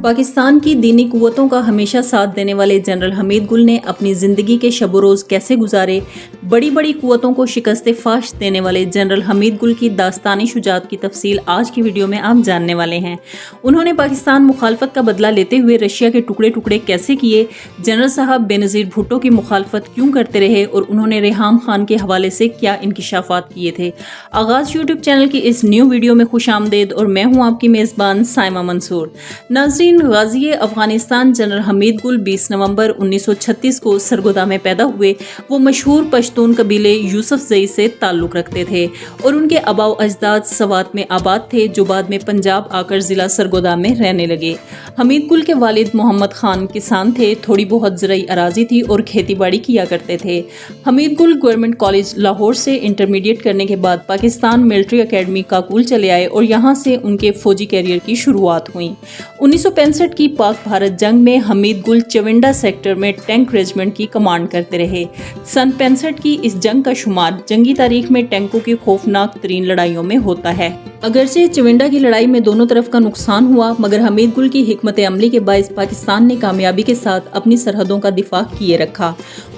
पाकिस्तान की दीनी कुव्वतों का हमेशा साथ देने वाले जनरल हमीद गुल ने अपनी ज़िंदगी के शब रोज़ कैसे गुजारे, बड़ी बड़ी कुव्वतों को शिकस्त फाश देने वाले जनरल हमीद गुल की दास्तानी शुजात की तफसील आज की वीडियो में आप जानने वाले हैं। उन्होंने पाकिस्तान मुखालफत का बदला लेते हुए रशिया के टुकड़े टुकड़े कैसे किए, जनरल साहब बेनज़ीर भुट्टो की मुखालफत क्यों करते रहे और उन्होंने रेहाम खान के हवाले से क्या इंकिशाफात किए थे। आगाज़ यूट्यूब चैनल की इस न्यू वीडियो में खुशामदीद और मैं हूँ आपकी मेज़बान साइमा मंसूर। नाज़रीन, गाज़ी अफ़गानिस्तान जनरल हमीद गुल 20 नवंबर 1936 को सरगोदा में पैदा हुए। वो मशहूर पश्तून कबीले यूसुफ ज़ई से ताल्लुक़ रखते थे और उनके आबाओ अजदाद सवात में आबाद थे, जो बाद में पंजाब आकर ज़िला सरगोदा में रहने लगे। हमीद गुल के वालिद मोहम्मद खान किसान थे, थोड़ी बहुत ज़राई अराज़ी थी और खेती बाड़ी किया करते थे। हमीद गुल गवर्नमेंट कॉलेज लाहौर से इंटरमीडिएट करने के बाद पाकिस्तान मिलिट्री अकेडमी काकुल चले आए और यहाँ से उनके फ़ौजी कैरियर की शुरुआत हुई। 1965 की पाक भारत जंग में हमीद गुल चविंडा सेक्टर में टैंक रेजिमेंट की कमांड करते रहे। सन 65 की इस जंग का शुमार जंगी तारीख में टैंकों की खौफनाक तरीन लड़ाइयों में होता है। अगरचे चविंडा की लड़ाई में दोनों तरफ का नुकसान हुआ, मगर हमीद गुल की हिकमत अमली के बाइस पाकिस्तान ने कामयाबी के साथ अपनी सरहदों का दिफा किए रखा।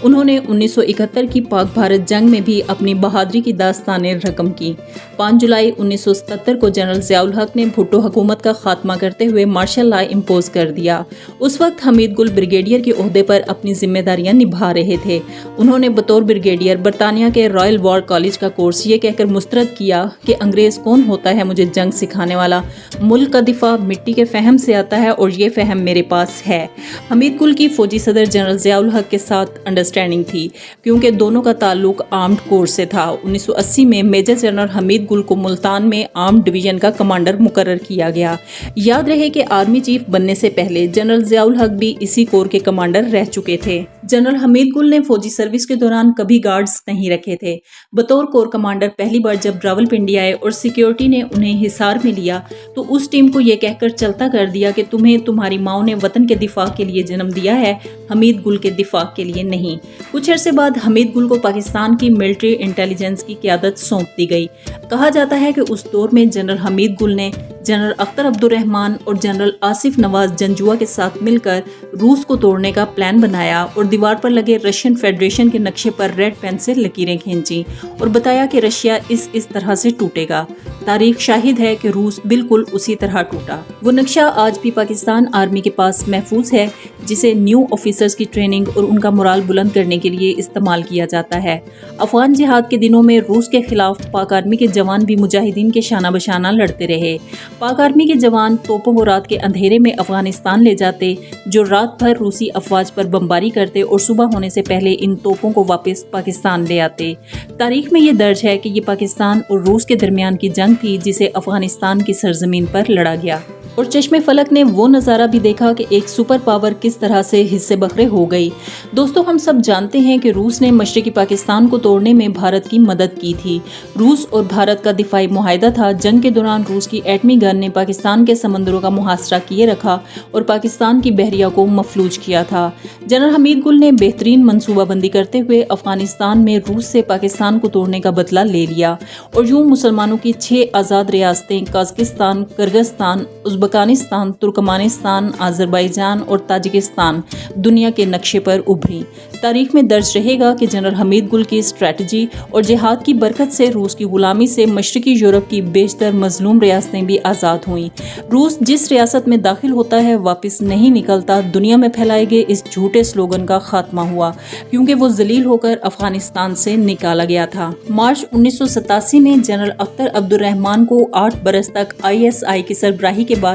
उन्होंने 1971 की पाक भारत जंग में भी अपनी बहादुरी की दास्तानें रकम की। 5 जुलाई 1977 को जनरल ज़ियाउल हक ने भुट्टो हुकूमत का खात्मा करते हुए मार्शल लॉ इम्पोज कर दिया। उस वक्त हमीद गुल ब्रिगेडियर के ओहदे पर अपनी जिम्मेदारियां निभा रहे थे। उन्होंने बतौर ब्रिगेडियर बरतानिया के रॉयल वॉर कॉलेज का कोर्स ये कहकर मुस्तरद किया कि अंग्रेज़ कौन होता है मुझे जंग सिखाने वाला, मुल्क का दिफा मिट्टी के फहम से आता है और ये फहम मेरे पास है। हमीद गुल की फौजी सदर जनरल ज़ियाउल हक के साथ अंडरस्टैंडिंग थी, क्योंकि दोनों का ताल्लुक आर्म्ड कोर्स से था। 1980 में मेजर जनरल हमीद गुल को मुल्तान में आर्म्ड डिवीजन का कमांडर मुकर्रर किया गया। याद रहे कि आर्मी चीफ बनने से पहले जनरल ज़ियाउल हक भी इसी कोर के कमांडर रह चुके थे। जनरल हमीद गुल ने फौजी सर्विस के दौरान कभी गार्ड्स नहीं रखे थे। बतौर कोर कमांडर पहली बार जब रावलपिंडी आए और सिक्योरिटी ने उन्हें हिसार में लिया तो उस टीम को यह कहकर चलता कर दिया कि तुम्हें तुम्हारी माओ ने वतन के दिफा के लिए जन्म दिया है, हमीद गुल के दिफा के लिए नहीं। कुछ अरसे बाद हमीद गुल को पाकिस्तान की मिलिट्री इंटेलिजेंस की क़यादत सौंप दी गई। कहा जाता है कि उस दौर में जनरल हमीद गुल ने जनरल अख्तर अब्दुर्रहमान और जनरल आसिफ नवाज जंजुआ के साथ मिलकर रूस को तोड़ने का प्लान बनाया और दीवार पर लगे रशियन फेडरेशन के नक्शे पर रेड पेन से लकीरें खींची और बताया कि रशिया इस तरह से टूटेगा। तारीख शाहिद है कि रूस बिल्कुल उसी तरह टूटा। वो नक्शा आज भी पाकिस्तान आर्मी के पास महफूज है, जिसे न्यू ऑफिसर्स की ट्रेनिंग और उनका मोराल बुलंद करने के लिए इस्तेमाल किया जाता है। अफगान जिहाद के दिनों में रूस के खिलाफ पाक आर्मी के जवान भी मुजाहिदीन के शाना बशाना लड़ते रहे। पाक आर्मी के जवान तोपों को रात के अंधेरे में अफगानिस्तान ले जाते, जो रात भर रूसी अफवाज पर बमबारी करते और सुबह होने से पहले इन तोपों को वापस पाकिस्तान ले आते। तारीख में ये दर्ज है कि ये पाकिस्तान और रूस के दरमियान की जंग थी, जिसे अफगानिस्तान की सरजमीन पर लड़ा गया। और चश्मे फलक ने वो नज़ारा भी देखा कि एक सुपर पावर किस तरह से हिस्से बखरे हो गई। दोस्तों, हम सब जानते हैं कि रूस ने मशरकी पाकिस्तान को तोड़ने में भारत की मदद की थी। रूस और भारत का दिफाई मुआहदा था। जंग के दौरान रूस की एटमी गन ने पाकिस्तान के समंदरों का मुहासरा किए रखा और पाकिस्तान की बहरिया को मफलूज किया था। जनरल हमीद गुल ने बेहतरीन मनसूबाबंदी करते हुए अफगानिस्तान में रूस से पाकिस्तान को तोड़ने का बदला ले लिया और यूं मुसलमानों की 6 आज़ाद रियासतें Kazakhstan, Kyrgyzstan, Uzbekistan, Turkmenistan, Azerbaijan और ताजिकिस्तान दुनिया के नक्शे पर उभरी। तारीख में दर्ज रहेगा कि जनरल हमीद गुल की स्ट्रेटजी और जिहाद की बरकत से रूस की गुलामी से मशरकी यूरोप की बेशतर मजलूम रियासतें भी आज़ाद हुईं। रूस जिस रियासत में दाखिल होता है वापस नहीं निकलता, दुनिया में फैलाए गए इस झूठे स्लोगन का खात्मा हुआ, क्योंकि वो जलील होकर अफगानिस्तान से निकाला गया था। मार्च 1987 में जनरल अख्तर अब्दुर्रहमान को 8 बरस तक ISI की सरबराही के बाद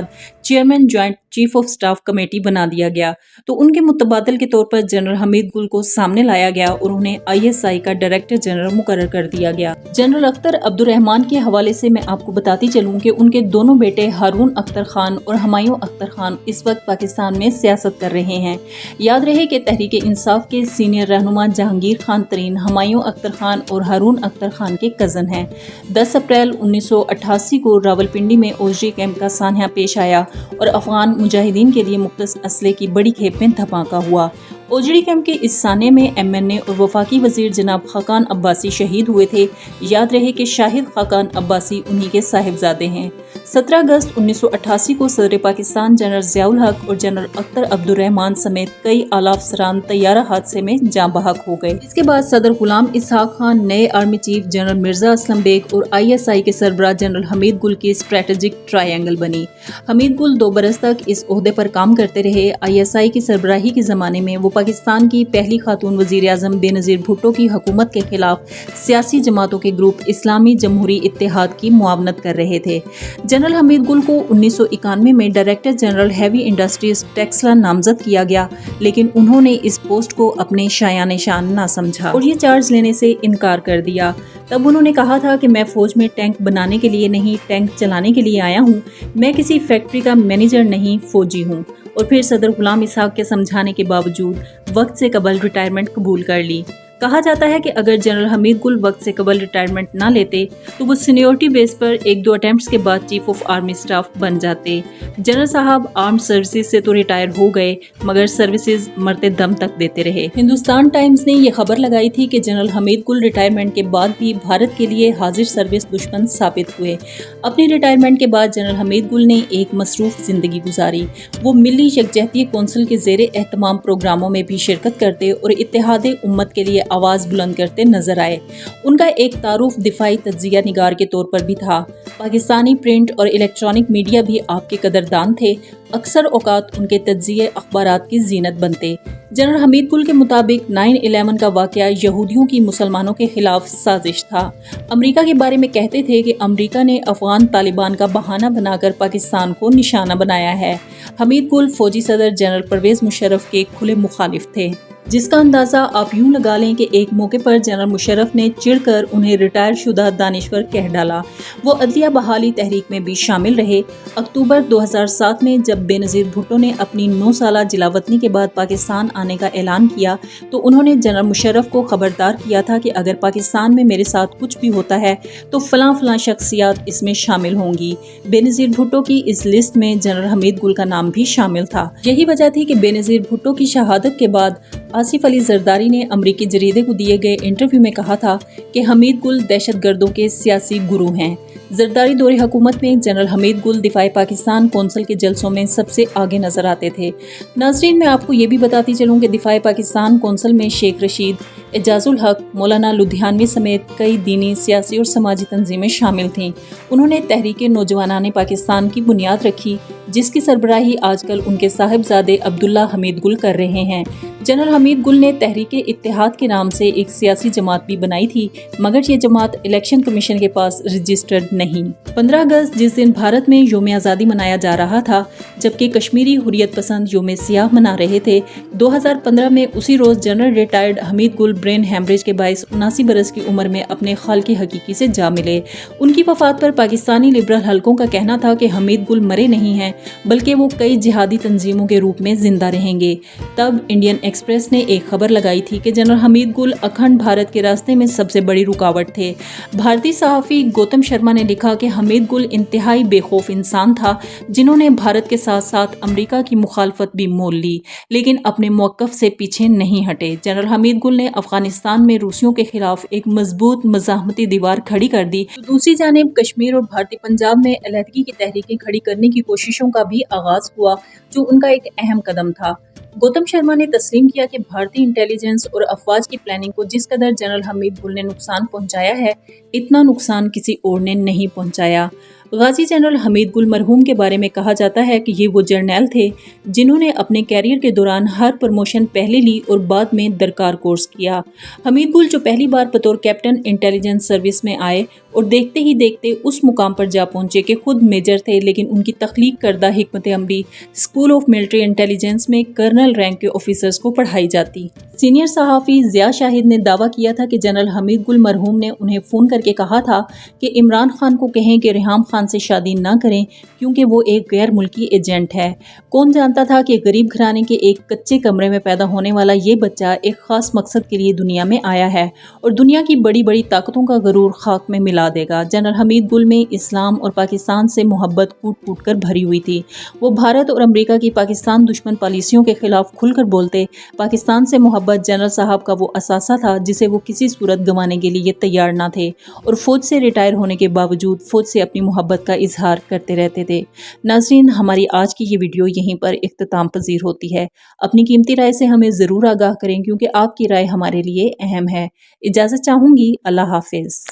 chairman joint chief of staff committee बना दिया गया, तो उनके मुतबादल के तौर पर जनरल हमीद गुल को सामने लाया गया और उन्हें ISI का डायरेक्टर जनरल मुकर्रर कर दिया गया। जनरल अख्तर अब्दुर्रहमान के हवाले से मैं आपको बताती चलूं कि उनके दोनों बेटे हारून अख्तर खान और हुमायूं अख्तर खान इस वक्त पाकिस्तान में सियासत कर रहे हैं। याद रहे कि तहरीक इंसाफ के सीनियर रहनुमा जहांगीर खान तरीन हुमायूं अख्तर खान और हारून अख्तर खान के कज़न हैं। 10 अप्रैल 1988 को रावलपिंडी में ओजरी कैंप का सान्या पेश आया और अफगान मुजाहिदीन के लिए मुख्तस असले की बड़ी खेप में धमाका हुआ। ओजड़ी कैंप के इस साने में MNA और वफाकी वजीर जनाब खाकान अब्बासी शहीद हुए थे। याद रहे कि शाहिद खाकान अब्बासी उन्हीं के साहिबजादे हैं। 17 अगस्त 1988 को सदर पाकिस्तान जनरल ज़ियाउल हक और जनरल अख्तर अब्दुर्रहमान समेत कई आला अफसरान तैयारा हादसे में जाँ बहक हो गए। इसके बाद सदर गुलाम इसहाक खान नए army chief general Mirza Aslam Beg और ISI के सरबराह जनरल हमीद गुल की स्ट्रेटेजिक ट्रायंगल बनी। हमीद गुल 2 बरस तक इस ओहदे पर काम करते रहे। ISI की सरबराही के ज़माने में वो पाकिस्तान की पहली खातून वज़ीर आज़म बेनज़ीर भुट्टो की हुकूमत के खिलाफ सियासी जमातों के ग्रुप इस्लामी जमहूरी इत्तेहाद की मुआवनत कर रहे थे। जनरल हमीद गुल को 1991 में director general heavy industries Taxila नामजद किया गया, लेकिन उन्होंने इस पोस्ट को अपने शायान शान ना समझा और ये चार्ज लेने से इनकार कर दिया। तब उन्होंने कहा था कि मैं फौज में टैंक बनाने के लिए नहीं, टैंक चलाने के लिए आया हूँ। मैं किसी फैक्ट्री का मैनेजर नहीं, फौजी हूँ। और फिर सदर गुलाम इसहाक के समझाने के बावजूद वक्त से कबल रिटायरमेंट कबूल कर ली। कहा जाता है कि अगर जनरल हमीद गुल वक्त से कबल रिटायरमेंट ना लेते तो वो सीनियरिटी बेस पर 1-2 अटेम्प्ट्स के बाद चीफ ऑफ आर्मी स्टाफ बन जाते। जनरल साहब आर्म्ड सर्विसेज से तो रिटायर हो गए, मगर सर्विसेज मरते दम तक देते रहे। हिंदुस्तान टाइम्स ने ये खबर लगाई थी कि जनरल हमीद गुल रिटायरमेंट के बाद भी भारत के लिए हाजिर सर्विस दुश्मन साबित हुए। अपनी रिटायरमेंट के बाद जनरल हमीद गुल ने एक मसरूफ जिंदगी गुजारी। वो मिली यकजहती कौंसिल के ज़ेरे एहतमाम प्रोग्रामों में भी शिरकत करते और इत्तेहाद उम्मत के लिए आवाज़ बुलंद करते नजर आए। उनका एक तारुफ दिफाई तज्जिया निगार के तौर पर भी था। पाकिस्तानी प्रिंट और इलेक्ट्रॉनिक मीडिया भी आपके कदरदान थे। अक्सर औकात उनके तज्जिए अखबारात की जीनत बनते। जनरल हमीद गुल के मुताबिक 9/11 का वाक़या यहूदियों की मुसलमानों के खिलाफ साजिश था। अमेरिका के बारे में कहते थे कि अमेरिका ने अफगान तालिबान का बहाना बनाकर पाकिस्तान को निशाना बनाया है। हमीद गुल फौजी सदर जनरल परवेज़ मुशर्रफ के खुले मुखालिफ थे, जिसका अंदाज़ा आप यूं लगा लें कि एक मौके पर जनरल मुशर्रफ ने चिढ़कर उन्हें रिटायर शुदा दानिश्वर कह डाला। वो अदलिया बहाली तहरीक में भी शामिल रहे। अक्टूबर 2007 में जब बेनज़ीर भुट्टो ने अपनी 9 साला जिलावतनी के बाद पाकिस्तान आने का ऐलान किया तो उन्होंने जनरल मुशर्रफ को खबरदार किया था कि अगर पाकिस्तान में मेरे साथ कुछ भी होता है तो फलां शख्सियात इसमें शामिल होंगी। बेनज़ीर भुट्टो की इस लिस्ट में जनरल हमीद गुल का नाम भी शामिल था। यही वजह थी कि बेनज़ीर भुट्टो की शहादत के बाद आसिफ अली जरदारी ने अमरीकी जरीदे को दिए गए इंटरव्यू में कहा था कि हमीद गुल दहशतगर्दों के सियासी गुरु हैं। जरदारी दौरे हुकूमत में जनरल हमीद गुल दिफाई पाकिस्तान कौंसिल के जलसों में सबसे आगे नजर आते थे। नाज़रीन, मैं आपको ये भी बताती चलूँ कि दिफाई पाकिस्तान कौंसिल में शेख रशीद, एजाजुल हक, मौलाना लुधियानवी समेत कई दीनी, सियासी और समाजी तंजीमें शामिल थीं। उन्होंने तहरीके नौजवानाने पाकिस्तान की बुनियाद रखी, जिसकी सरबराही आजकल उनके साहिबजादे अब्दुल्ला हमीद गुल कर रहे हैं। जनरल हमीद गुल ने तहरीके इत्तेहाद के नाम से एक सियासी जमात भी बनाई थी, मगर ये जमात इलेक्शन कमीशन के पास रजिस्टर्ड नहीं। 15 अगस्त जिस दिन भारत में योम आज़ादी मनाया जा रहा था, जबकि कश्मीरी हुर्रियत पसंद योम सियाह मना रहे थे, 2015 में उसी रोज़ जनरल रिटायर्ड हमीद गुल ब्रेन हैमरेज के बाइस 79 बरस की उम्र में अपने खालिक हकीकी से जा मिले। उनकी वफात पर पाकिस्तानी लिबरल हलकों का कहना था कि हमीद गुल मरे नहीं हैं, बल्कि वो कई जिहादी तंजीमों के रूप में जिंदा रहेंगे। तब इंडियन एक्सप्रेस ने एक खबर लगाई थी कि जनरल हमीद गुल अखंड भारत के रास्ते में सबसे बड़ी रुकावट थे। भारतीय सहाफ़ी गौतम शर्मा ने लिखा कि हमीद गुल इंतहाई बेखौफ इंसान था, जिन्होंने भारत के साथ साथ अमेरिका की मुखालफत भी मोल ली, लेकिन अपने मौक़िफ़ से पीछे नहीं हटे। जनरल हमीद गुल ने अफगानिस्तान में रूसियों के खिलाफ एक मजबूत मज़ाहमती दीवार खड़ी कर दी, तो दूसरी जानिब कश्मीर और भारतीय पंजाब में अलहदगी की तहरीकें खड़ी करने की कोशिशों का भी आगाज हुआ, जो उनका एक अहम कदम था। गौतम शर्मा ने तस्लीम किया कि भारतीय इंटेलिजेंस और अफवाज की प्लानिंग को जिस कदर जनरल हमीद गुल ने नुकसान पहुंचाया है, इतना नुकसान किसी और ने नहीं पहुंचाया। गाजी जनरल हमीद गुल मरहूम के बारे में कहा जाता है कि ये वो जर्नैल थे जिन्होंने अपने कैरियर के दौरान हर प्रमोशन पहले ली और बाद में दरकार कोर्स किया। हमीद गुल जो पहली बार बतौर कैप्टन इंटेलिजेंस सर्विस में आए और देखते ही देखते उस मुकाम पर जा पहुंचे कि खुद मेजर थे, लेकिन उनकी तख्लीक करदा हिकमत अमली स्कूल ऑफ मिलिट्री इंटेलिजेंस में कर्नल रैंक के ऑफिसर्स को पढ़ाई जाती। सीनियर सहाफ़ी ज़िया शाहिद ने दावा किया था कि जनरल हमीद गुल मरहूम ने उन्हें फ़ोन करके कहा था कि इमरान खान को कहें कि रिहाम खान खान से शादी न करें क्योंकि वो एक गैर मुल्की एजेंट है। कौन जानता था कि गरीब घराने के एक कच्चे कमरे में पैदा होने वाला ये बच्चा एक खास मकसद के लिए दुनिया में आया है और दुनिया की बड़ी बड़ी ताकतों का गरूर खाक में मिला देगा। जनरल हमीद गुल में इस्लाम और पाकिस्तान से मोहब्बत कूट कूट कर भरी हुई थी। वो भारत और अमेरिका की पाकिस्तान दुश्मन पॉलिसियों के खिलाफ खुलकर बोलते। पाकिस्तान से मोहब्बत जनरल साहब का वो असासा था जिसे वो किसी सूरत गंवाने के लिए तैयार ना थे और फौज से रिटायर होने के बावजूद फौज से अपनी मोहब्बत का इजहार करते रहते थे। नाज़रीन, हमारी आज की ये वीडियो यहीं पर इख्तिताम पजीर होती है। अपनी कीमती राय से हमें ज़रूर आगाह करें क्योंकि आपकी राय हमारे लिए अहम है। इजाज़त चाहूँगी। अल्लाह हाफिज़।